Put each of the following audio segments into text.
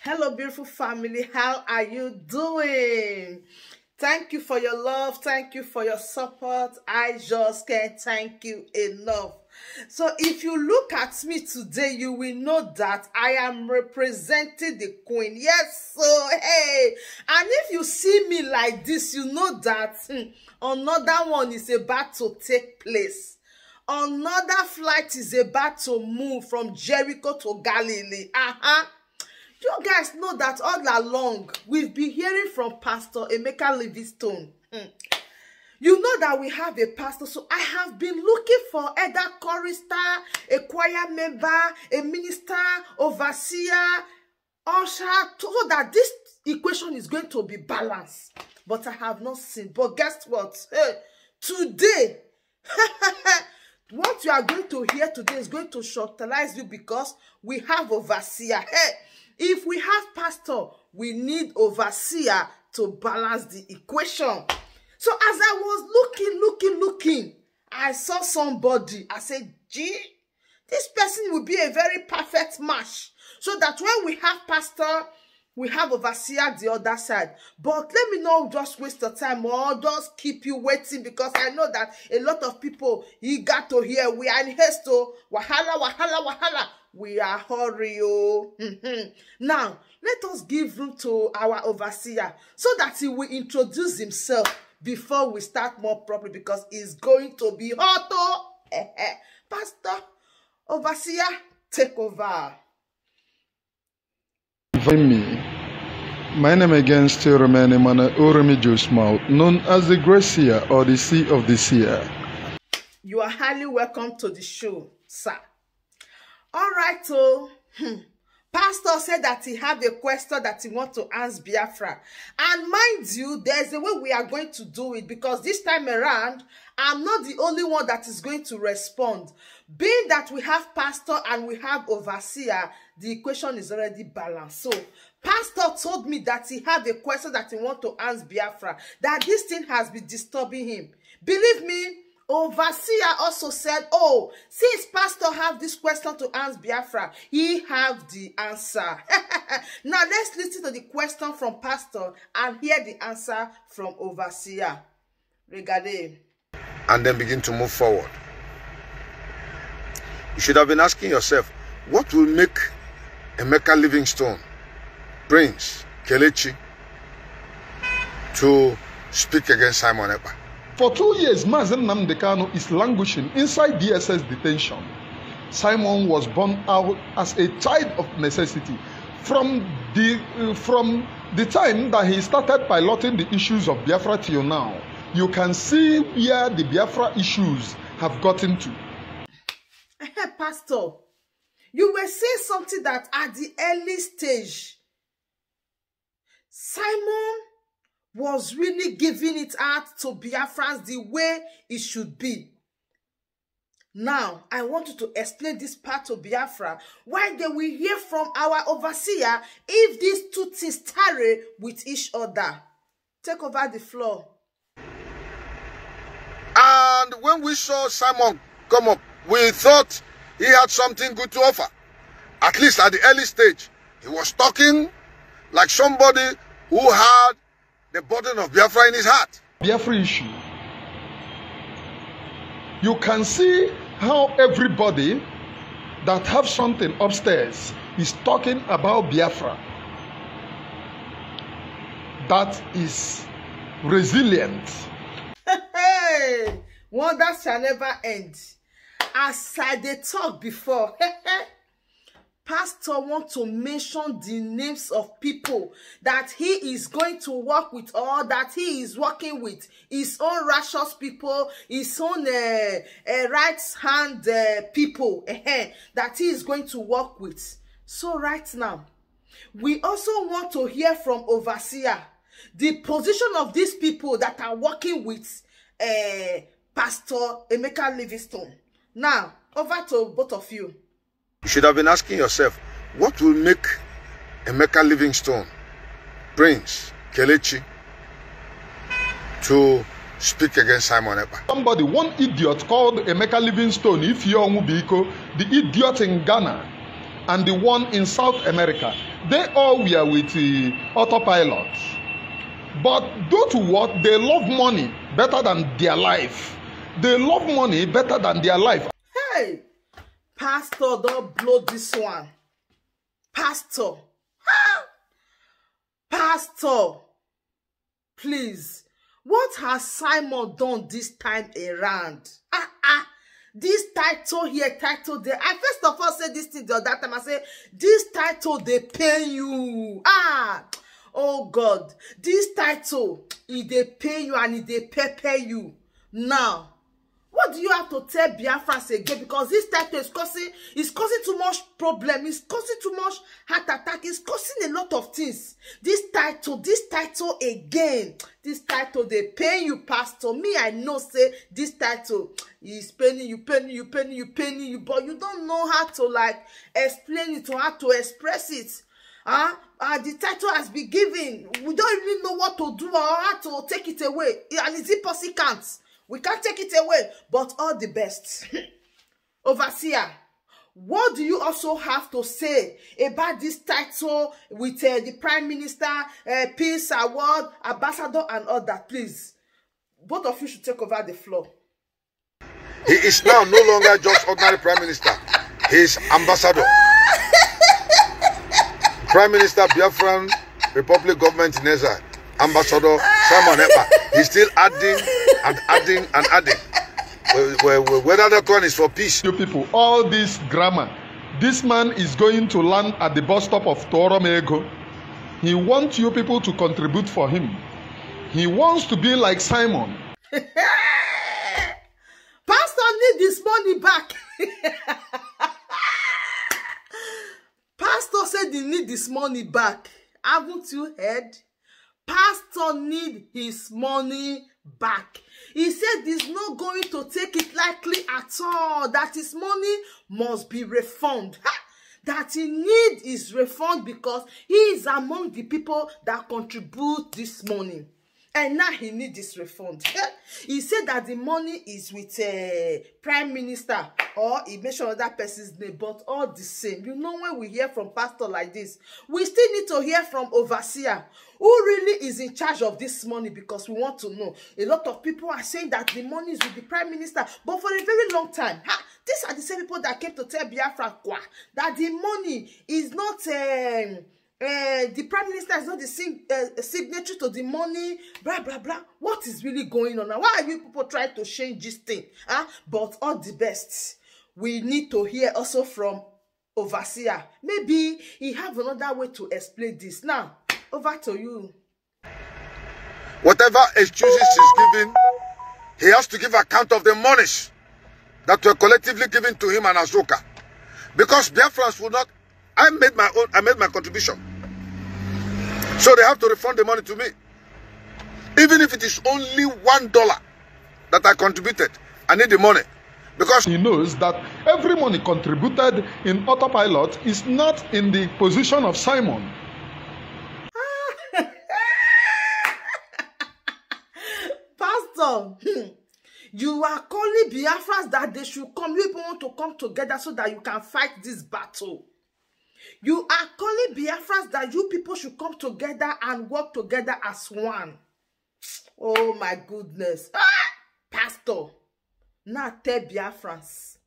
Hello, beautiful family. How are you doing? Thank you for your love. Thank you for your support. I just can't thank you enough. So if you look at me today, you will know that I am representing the queen. Yes, so hey. And if you see me like this, you know that another one is about to take place. Another flight is about to move from Jericho to Galilee. You guys know that all along we've been hearing from Pastor Emeka Livingstone. You know that we have a pastor, so I have been looking for either chorister, a choir member, a minister, overseer, usher, so that this equation is going to be balanced. But I have not seen. But guess what? Hey, today, what you are going to hear today is going to shortalize you because we have overseer. Hey, if we have pastor, we need overseer to balance the equation. So as I was looking, I saw somebody. I said, gee, this person will be a very perfect match. So that when we have pastor, we have overseer the other side. But let me not just waste your time or just keep you waiting, because I know that a lot of people eager to hear. We are in haste to wahala. We are hurry. Now, let us give room to our overseer so that he will introduce himself before we start more properly, because it's going to be hot. Pastor, overseer, take over. Me. My name again still remains Emmanuel Oremijosmau, known as the Great Seer or the Sea of the Seer. You are highly welcome to the show, sir. All right, so Pastor said that he have a question that he wants to ask Biafra. And mind you, there's a way we are going to do it, because this time around, I'm not the only one that is going to respond. Being that we have pastor and we have overseer, the equation is already balanced. So pastor told me that he had a question that he wants to ask Biafra, that this thing has been disturbing him. Believe me, overseer also said, oh, since pastor have this question to ask Biafra, he have the answer. Now let's listen to the question from pastor and hear the answer from overseer. Regarding. And then begin to move forward. You should have been asking yourself, what will make Emeka Livingstone, Prince Kelechi, to speak against Simon Ekpa? For 2 years, Mazen Namdekano is languishing inside DSS detention. Simon was born out as a child of necessity from the time that he started piloting the issues of Biafra till now. You can see where the Biafra issues have gotten to. Pastor, you were saying something that at the early stage, Simon was really giving it out to Biafrans the way it should be. Now, I want you to explain this part to Biafra, why they will hear from our overseer if these two things tarry with each other. Take over the floor. And when we saw Simon come up, we thought he had something good to offer. At least at the early stage, he was talking like somebody who had the burden of Biafra in his heart. Biafra issue. You can see how everybody that have something upstairs is talking about Biafra. That is resilient. Hey, wonders shall never end. As I did talk before, Pastor wants to mention the names of people that he is going to work with, or that he is working with, his own righteous people, his own right-hand people that he is going to work with. So right now, we also want to hear from overseer the position of these people that are working with Pastor Emeka Livingstone. Now, over to both of you. You should have been asking yourself, what will make Emeka Livingstone, Prince Kelechi, to speak against Simon Ekpa? Somebody, one idiot called Emeka Livingstone, if you the idiot in Ghana and the one in South America, They all were with autopilot. But due to what? They love money better than their life. They love money better than their life. Hey, Pastor, don't blow this one. Pastor. Pastor, please. What has Simon done this time around? This title here, title there. I first of all said this thing the other time. I said, this title, they pay you. Oh God. This title, they pay you and they pay you. Now, what do you have to tell Biafrans again? Because this title is causing too much problem. It's causing too much heart attack. It's causing a lot of things. This title again. This title, they pay you, Pastor. Me, I know, say, this title is paying you, but you don't know how to, like, explain it or how to express it. The title has been given. We don't even know what to do or how to take it away. And is it possible? We can't take it away, but all the best. Overseer, what do you also have to say about this title with the Prime Minister, Peace Award, Ambassador, and all that? Please, both of you should take over the floor. He is now no longer just ordinary Prime Minister. He is Ambassador. Prime Minister, Biafran Republic Government in Israel. Ambassador Simon Ekpa. He's still adding and adding and adding. Whether that one is for peace. You people, all this grammar. This man is going to land at the bus stop of Toromego. He wants you people to contribute for him. He wants to be like Simon. Pastor need this money back. Pastor said he need this money back. Haven't you heard? Pastor need his money back. He said he's not going to take it lightly at all. That his money must be refunded. That he need his refund because he is among the people that contribute this money. And now he needs this refund. He said that the money is with a Prime Minister, or he mentioned that person's name, but all the same. You know, when we hear from pastor like this, we still need to hear from overseer who really is in charge of this money, because we want to know. A lot of people are saying that the money is with the Prime Minister, but for a very long time, these are the same people that came to tell Biafra that the money is not... the Prime Minister is not the signatory to the money, blah, blah, blah. What is really going on now? Why are you people trying to change this thing? But all the best. We need to hear also from overseer. Maybe he have another way to explain this. Now, over to you. Whatever excuses he's giving, he has to give account of the monies that were collectively given to him and Azuka. Because Biafrans will not... I made my contribution. So they have to refund the money to me. Even if it is only $1 that I contributed, I need the money. Because he knows that every money contributed in autopilot is not in the position of Simon. Pastor, you are calling Biafrans that they should come. You people want to come together so that you can fight this battle. You are calling Biafrans that you people should come together and work together as one. Oh my goodness. Pastor, now tell Biafrans.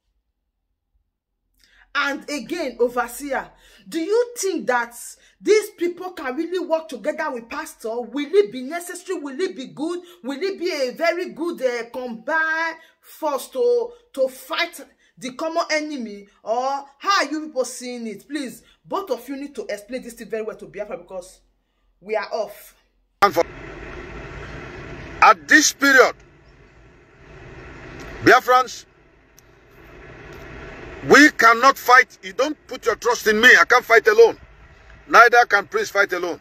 And again, overseer, do you think that these people can really work together with Pastor? Will it be necessary? Will it be good? Will it be a very good combined force to fight the common enemy? Or how are you people seeing it? Please, both of you need to explain this thing very well to Biafra, because we are off. At this period, Biafrans, we cannot fight. You don't put your trust in me. I can't fight alone. Neither can Prince fight alone.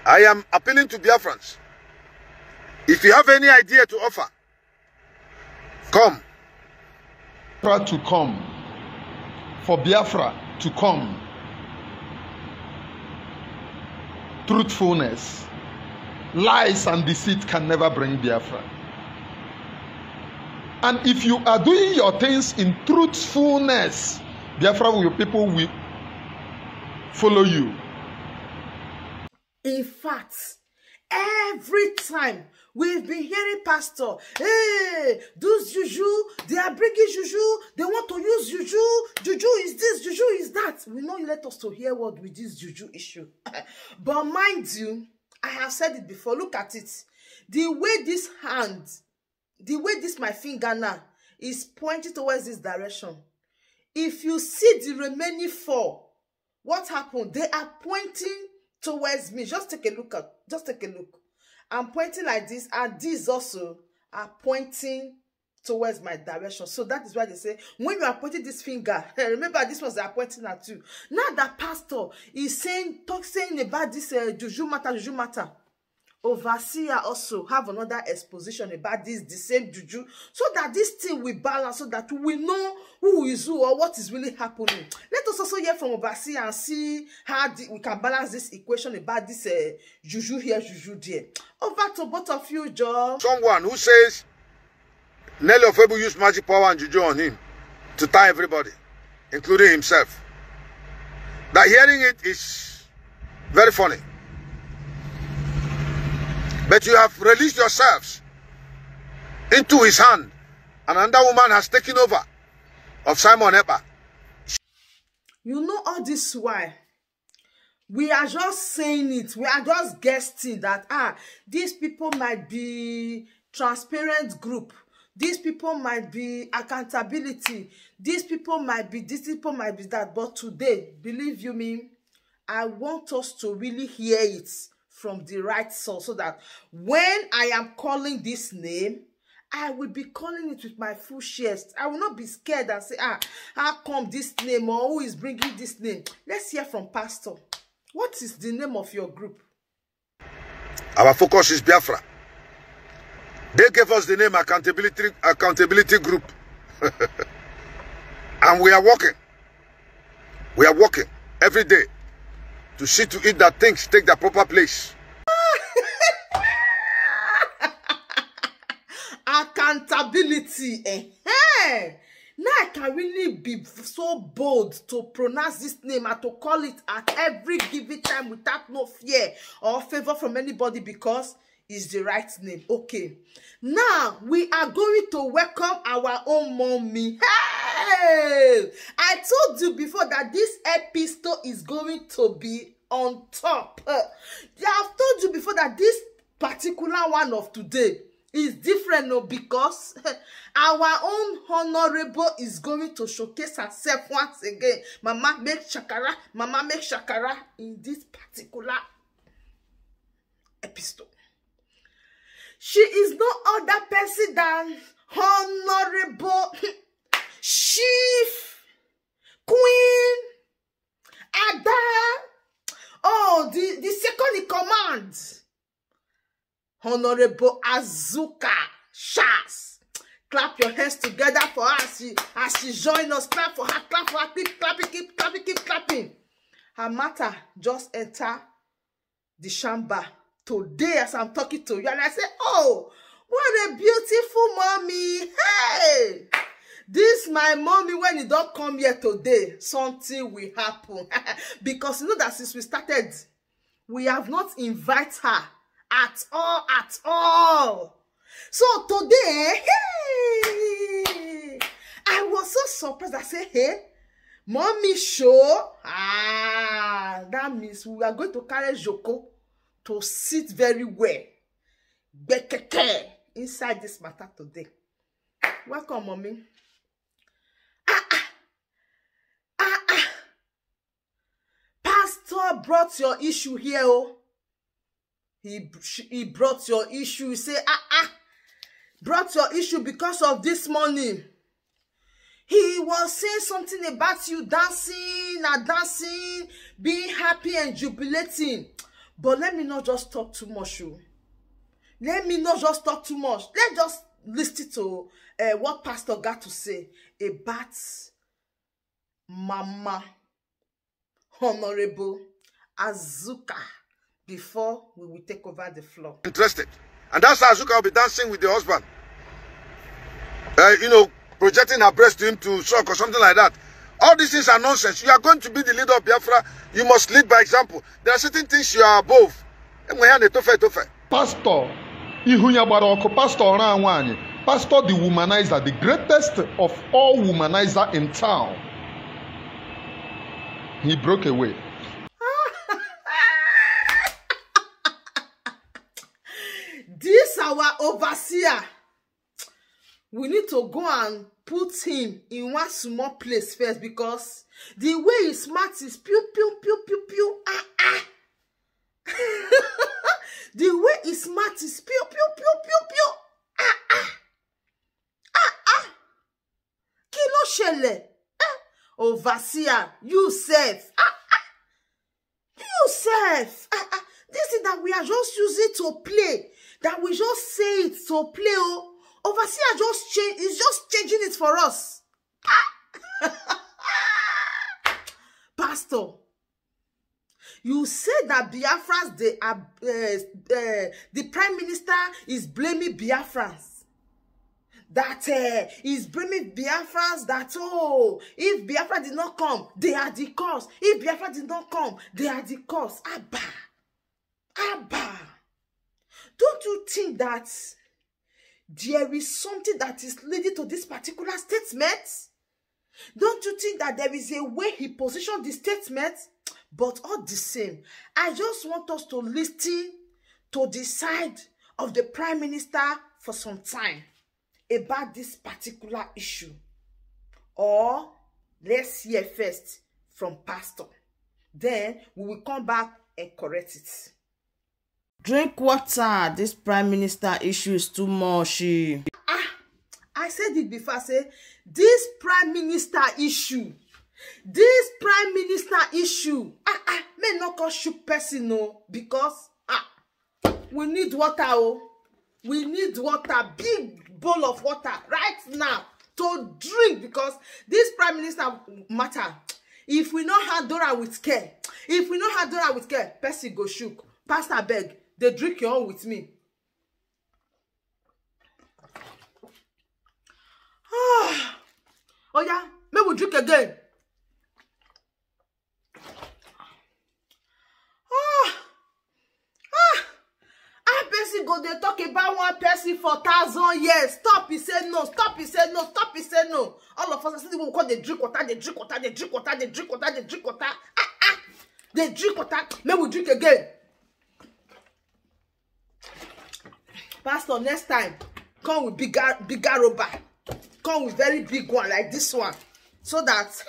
I am appealing to Biafrans. If you have any idea to offer, come. To come, for Biafra to come. Truthfulness, lies and deceit can never bring Biafra. And if you are doing your things in truthfulness, Biafra, your people will follow you. In fact, every time we've been hearing pastor, hey, those juju, they are bringing juju, they want to use juju, juju is this, juju is that. We know you let us to hear what with this juju issue. But mind you, I have said it before, look at it. The way this hand, the way this my finger now is pointing towards this direction. If you see the remaining four, what happened? They are pointing towards me. Just take a look. I'm pointing like this, and these also are pointing towards my direction. So that is why they say, when you are pointing this finger, remember this was they are pointing at you. Now that pastor is saying about this juju matter. Overseer also have another exposition about this, the same juju, so that this thing will balance, so that we know who is who or what is really happening. Let us also hear from Overseer and see how we can balance this equation about this juju here, juju there. Over to both of you, Joe. Someone who says Nelly of Ebu used magic power and juju on him to tie everybody, including himself. That hearing it is very funny. But you have released yourselves into his hand. And another woman has taken over of Simon Ekpa. You know all this why? We are just saying it. We are just guessing that, these people might be transparent group. These people might be accountability. These people might be this, people might be that. But today, believe you me, I want us to really hear it from the right source, so that when I am calling this name, I will be calling it with my full chest. I will not be scared and say, how come this name, or who is bringing this name? Let's hear from Pastor. What is the name of your group? Our focus is Biafra. They gave us the name Accountability Group. And we are working. We are working every day to see to it that things take their proper place. Accountability. Now I can really be so bold to pronounce this name and to call it at every given time without no fear or favor from anybody, because it's the right name. Okay. Now we are going to welcome our own mommy. Hey! I told you before that this episode is going to be on top. I have told you before that this particular one of today is different, no, because our own honorable is going to showcase herself once again. Mama make shakara in this particular episode. She is no other person than Honorable Chief Queen Ada. Oh, the second in command, Honorable Azuka Shas. Clap your hands together for her as she join us. Clap for her, keep clapping. Her matter just enter the chamber today as I'm talking to you, and I say, oh, what a beautiful mommy. Hey, this my mommy, when you don't come here today, something will happen. Because you know that since we started, we have not invited her at all. So today, hey, I was so surprised. I said, hey, mommy show. That means we are going to carry Joko to sit very well, inside this matter today. Welcome, mommy. Pastor brought your issue here, oh. He brought your issue. He say, brought your issue because of this money. He was saying something about you dancing, being happy and jubilating. But let me not just talk too much. Let me not just talk too much. Let's just listen to what Pastor got to say about Mama Honorable Azuka before we will take over the floor. Interested. And that's how Azuka will be dancing with the husband. Projecting her breast to him to suck or something like that. All these things are nonsense. You are going to be the leader of Biafra. You must lead by example. There are certain things you are above. Pastor Ihunya Baroko, Pastor Ranwani, Pastor the womanizer, the greatest of all womanizer in town. He broke away. This our overseer. We need to go and put him in one small place first, because the way he smart is pew pew pew pew pew. The way he smart is pew pew pew pew pew. Kilo shele. Overseer, you self. You self. This is that we are just using to play. That we just say it to play. Oh. Overseer just change. Is just changing it for us. Pastor, you said that Biafrans, the Prime Minister is blaming Biafrans. That is blaming Biafrans that, oh, if Biafra did not come, they are the cause. If Biafra did not come, they are the cause. Abba. Don't you think that there is something that is leading to this particular statement? Don't you think that there is a way he positioned the statement? But all the same, I just want us to listen to the side of the Prime Minister for some time about this particular issue. Or let's hear first from Pastor. Then we will come back and correct it. Drink water. This Prime Minister issue is too much. I said it before. I said this Prime Minister issue. This Prime Minister issue. May not cause shoot person, no, because we need water. Oh, we need water. Big bowl of water right now to drink, because this Prime Minister matter. If we know how do it with care, person go shook. Pastor beg. They drink your own with me. Oh yeah, may we drink again. Person go they talk about one person for 1,000 years. Stop, he said no. Stop, he said no. Stop, he said no. All of us, I see people call they drink water. They drink water. They drink water. They drink water. They drink water. They drink water. May we drink again. Pastor, next time, come with bigger rubber. Come with very big one like this one. So that,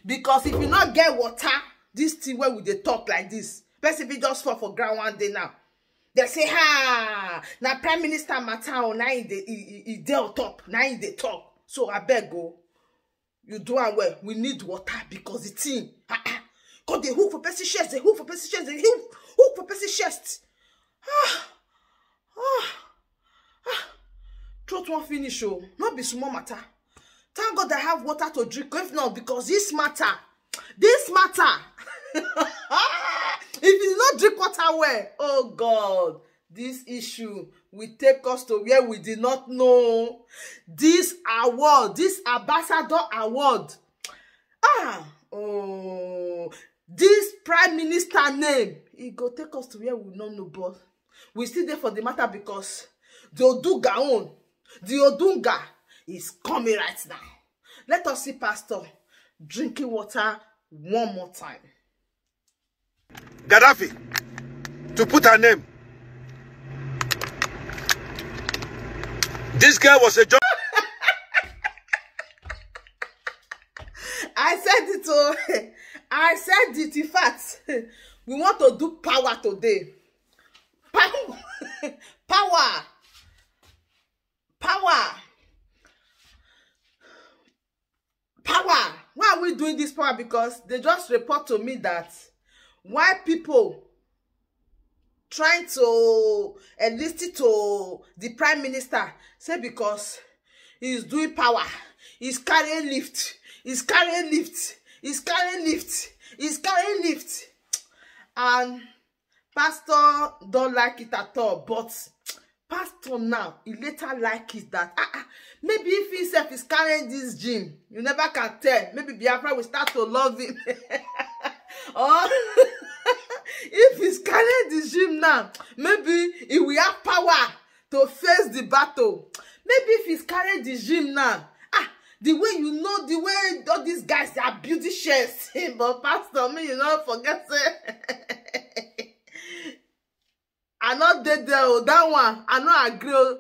because if you not get water, this thing where we they talk like this, person be just fall for ground one day now. They say, now Prime Minister matter, now he dey on top, now he dey talk. So I beg go, you do and well. We need water because the thing, cause they hook for person chest, they hook for person chest, they hook for person chest. Throat won't finish, oh, not be small matter. Thank God I have water to drink. If not, because this matter. If you not drink water well, oh God, this issue will take us to where we did not know. This award, this ambassador award, this Prime Minister name, it go take us to where we don't know, but we still there for the matter, because the Odunga is coming right now. Let us see Pastor drinking water one more time. Gaddafi, to put her name. This girl was a joke. I said it, oh. I said it. In fact, we want to do power today. Power. Why are we doing this power? Because they just report to me that why people trying to enlist it to the Prime Minister, say because he's doing power, he's carrying lift, and Pastor don't like it at all. But Pastor now, he later like it that maybe if he himself is carrying this gym, you never can tell. Maybe Biafra will start to love him. Or if he's carrying the gym now, maybe he will have power to face the battle. Maybe if he's carrying the gym now, the way you know, the way all these guys are beauty shares, but Pastor, me, you know, forget it. I not dead there, that one. I not agree.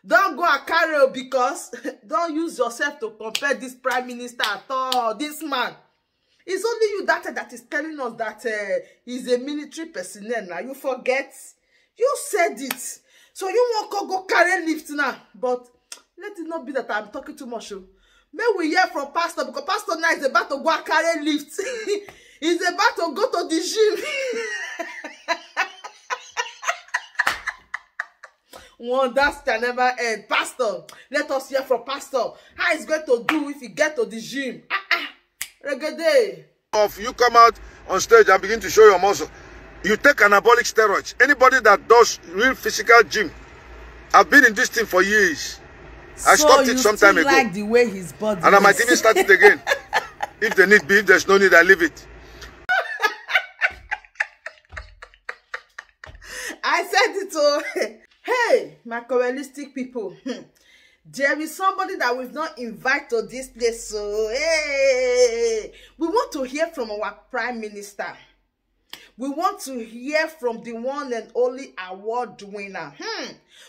Don't go and carry because don't use yourself to compare this prime minister at all. This man. It's only you that is telling us that he's a military personnel now. You forget. You said it. So you won't go carry lift now. But let it not be that I'm talking too much. May we hear from Pastor because Pastor now is about to go and carry lift. He's about to go to the gym. Wonders can never end. Pastor, let us hear from Pastor. How he's going to do if he get to the gym. Reggae. If you come out on stage and begin to show your muscle, you take anabolic steroids. Anybody that does real physical gym, I've been in this thing for years. I stopped it some time ago. Like the way his body and I might even start it again. If they need be, if there's no need, I leave it. I said it all. Hey, my realistic people. There is somebody that we've not invited to this place. So, hey, we want to hear from our Prime Minister. We want to hear from the one and only award winner.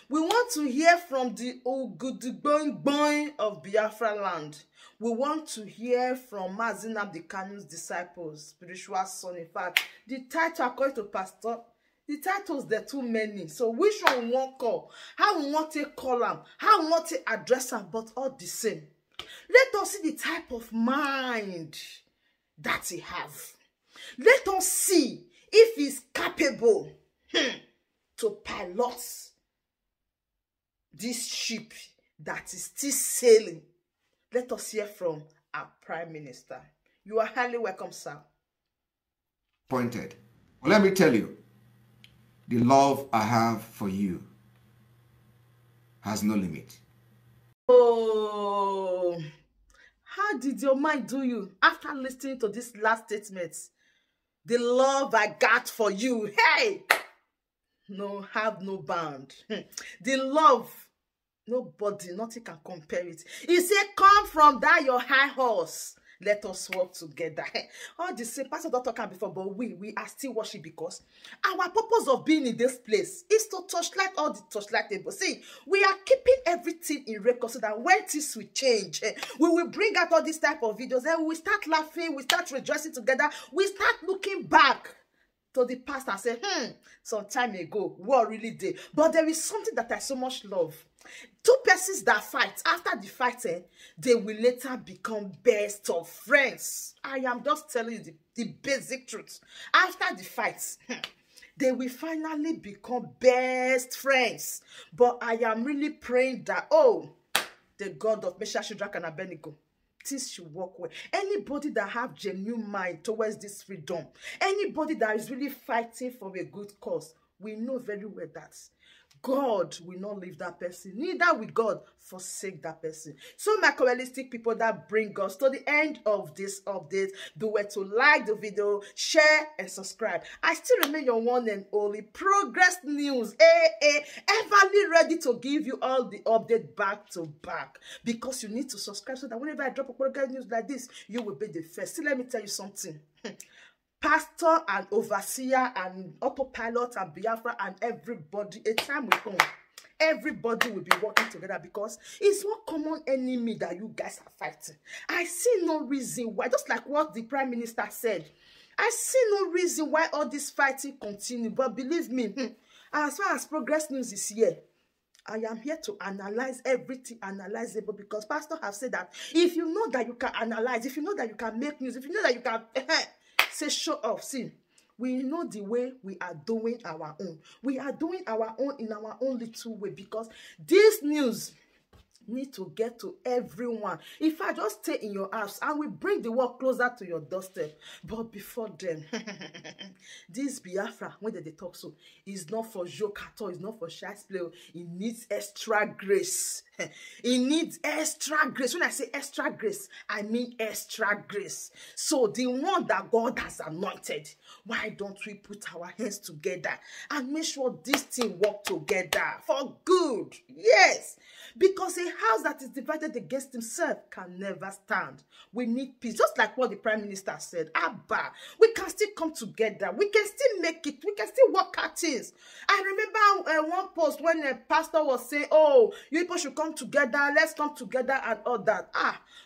We want to hear from the Ogudugbongbon of Biafra land. We want to hear from Mazi Nnamdi Kanu's disciples, spiritual son. In fact, the title according to Pastor, the titles, they're too many. So which one we want call? How we want to call them? How we want to address them? But all the same. Let us see the type of mind that he have. Let us see if he's capable to pilot this ship that is still sailing. Let us hear from our Prime Minister. You are highly welcome, sir. Pointed. Well, let me tell you. The love I have for you has no limit. Oh, how did your mind do you after listening to this last statement? The love I got for you, hey, no, have no bound. The love, nobody, nothing can compare it. He said, come from that your high horse. Let us work together. All the same, Pastor don't talk before, but we are still worship because our purpose of being in this place is to touchlight all the touchlight tables. See, we are keeping everything in record so that when things will change, we will bring out all these type of videos and we start laughing, we start rejoicing together, we start looking back to the past and say, some time ago, what really did. But there is something that I so much love. Two persons that fight, after the fighting, they will later become best of friends. I am just telling you the basic truth. After the fight, they will finally become best friends. But I am really praying that, the God of Meshach, Shadrach, and Abednego, things should work well. Anybody that have genuine mind towards this freedom, anybody that is really fighting for a good cause, we know very well that God will not leave that person. Neither will God forsake that person. So my realistic people, that bring us to the end of this update. Do well to like the video, share and subscribe. I still remain your one and only Progress News. Everly ready to give you all the update back to back. Because you need to subscribe so that whenever I drop a Progress News like this, you will be the first. See, let me tell you something. Pastor and overseer and autopilot and Biafra and everybody, a time will come. Everybody will be working together because it's one common enemy that you guys are fighting. I see no reason why, just like what the Prime Minister said, I see no reason why all this fighting continue. But believe me, as far as Progress News is here, I am here to analyze everything analyzable because Pastor have said that if you know that you can analyze, if you know that you can make news, if you know that you can say show off, see, we know the way we are doing our own. We are doing our own in our own little way because this news, need to get to everyone. If I just stay in your house and we bring the work closer to your doorstep. But before then, this Biafra, when they talk so, is not for joke at all. It's not for shy play. It needs extra grace. It needs extra grace. When I say extra grace, I mean extra grace. So the one that God has anointed, why don't we put our hands together and make sure this thing work together for good? Yes, because a house that is divided against himself can never stand. We need peace, just like what the Prime Minister said. Abba, we can still come together. We can still make it. We can still work at things. I remember one post when a pastor was saying, oh, you people should come together. Let's come together and all that.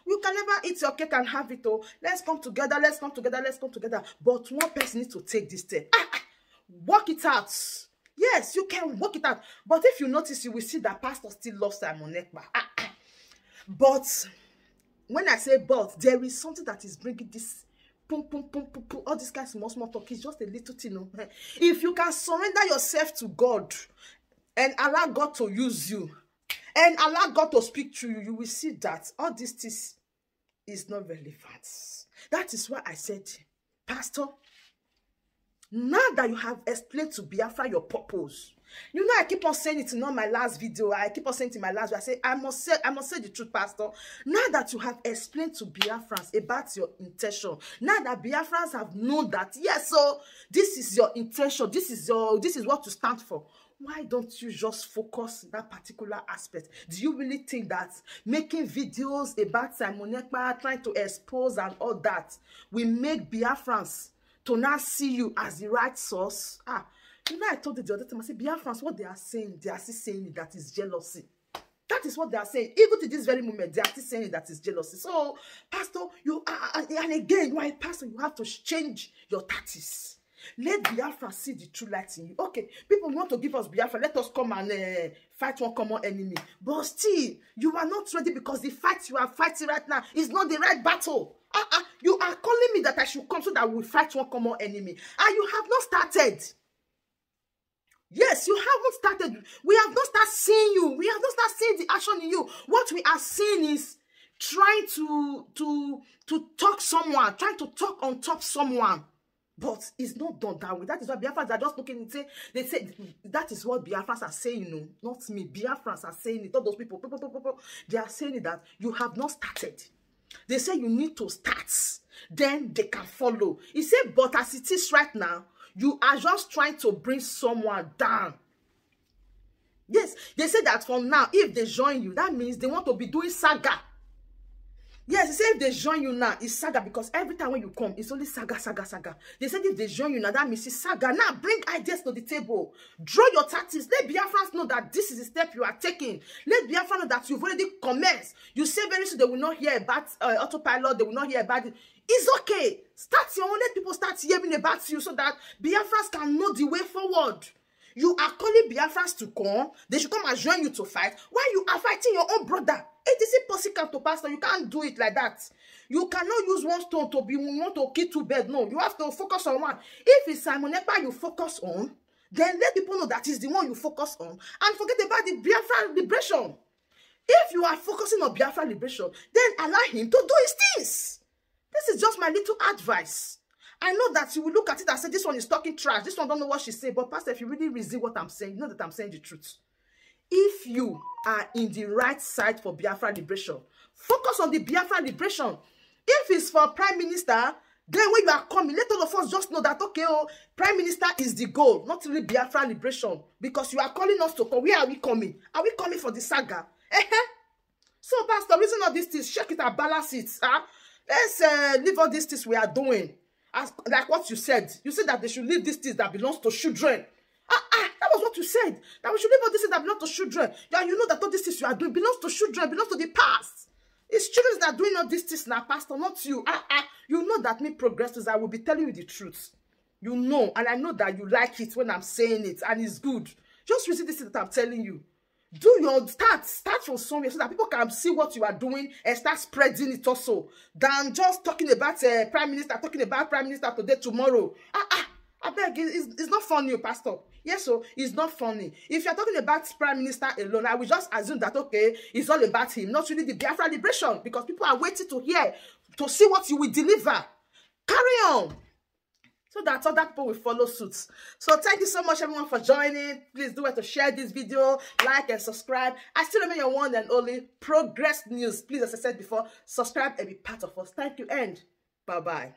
You can never eat your cake and have it. Oh, let's come together. Let's come together. Let's come together. But one person needs to take this step. Work it out. Yes, you can work it out. But if you notice, you will see that pastor still loves Simon Ekpa. But when I say but, there is something that is bringing this all this kind of small talk. Is just a little thing. If you can surrender yourself to God and allow God to use you and allow God to speak to you, you will see that all this is not relevant. That is why I said, Pastor, now that you have explained to Biafra your purpose, you know I keep on saying it in all my last video. I keep on saying it in my last video. I say I must say the truth, Pastor. Now that you have explained to Biafrans about your intention, now that Biafrans have known that yes, so this is your intention, this is what you stand for. Why don't you just focus that particular aspect? Do you really think that making videos about Simon Ekpa, trying to expose and all that, will make Biafrans to now see you as the right source? You know, I told you the other time, I said, Biafrans, what they are saying, they are still saying that is jealousy. That is what they are saying. Even to this very moment, they are still saying that is jealousy. So, Pastor, you are, and again, why, Pastor, you have to change your tactics. Let Biafra see the true light in you. Okay, people want to give us Biafra. Let us come and fight one common enemy. But still, you are not ready because the fight you are fighting right now is not the right battle. You are calling me that I should come so that we fight one common enemy. And you have not started. Yes, you haven't started. We have not started seeing you. We have not started seeing the action in you. What we are seeing is trying to talk someone, trying to talk on top someone. But it's not done that way. That is why Biafrans are just looking and say, they say, that is what Biafrans are saying, you know, not me. Biafrans are saying it. All those people, they are saying it that you have not started. They say you need to start. Then they can follow. He said, but as it is right now, you are just trying to bring someone down. Yes, they say that from now, if they join you, that means they want to be doing saga. Yes, they say if they join you now, it's saga because every time when you come, it's only saga. They said if they join you now, that means it's saga. Now, bring ideas to the table. Draw your tactics. Let Biafrans know that this is the step you are taking. Let Biafrans know that you've already commenced. You say very soon they will not hear about autopilot. They will not hear about it. It's okay. Start your own. Let people start hearing about you so that Biafrans can know the way forward. You are calling Biafrans to come. They should come and join you to fight. Why you are fighting your own brother? It is impossible to pastor. You can't do it like that. You cannot use one stone to be want to kill two birds. No, you have to focus on one. If it's Simon Ekpa you focus on, then let people know that is the one you focus on and forget about the Biafra liberation. If you are focusing on Biafra liberation, then allow him to do his things. This is just my little advice. I know that you will look at it and say, this one is talking trash. This one don't know what she's saying. But Pastor, if you really reason what I'm saying, you know that I'm saying the truth. If you are in the right side for Biafra liberation, focus on the Biafra liberation. If it's for Prime Minister, then when you are coming, let all of us just know that, okay, Prime Minister is the goal, not really Biafra liberation. Because you are calling us to come. Where are we coming? Are we coming for the saga? So, Pastor, reason all these things, check it and balance it. Let's leave all these things we are doing. Like what you said. You said that they should leave these things that belongs to children. That was what you said. That we should leave all these things that belong to children. Yeah, you know that all these things you are doing belongs to children, belongs to the past. It's children that are doing all these things now, Pastor, not you. You know that me progressives, I will be telling you the truth. You know, and I know that you like it when I'm saying it, and it's good. Just receive this thing that I'm telling you. Do your start from somewhere so that people can see what you are doing and start spreading it also. Than just talking about Prime Minister, talking about Prime Minister today, tomorrow. I beg, it's not funny, Pastor. Yes, so it's not funny. If you're talking about Prime Minister alone, I will just assume that, okay, it's all about him, not really the Biafra liberation, because people are waiting to hear, to see what you will deliver. Carry on, so that other people will follow suit. So thank you so much, everyone, for joining. Please do it to share this video, like and subscribe. I still remain your one and only Progress News. Please, as I said before, subscribe and be part of us. Thank you, and bye-bye.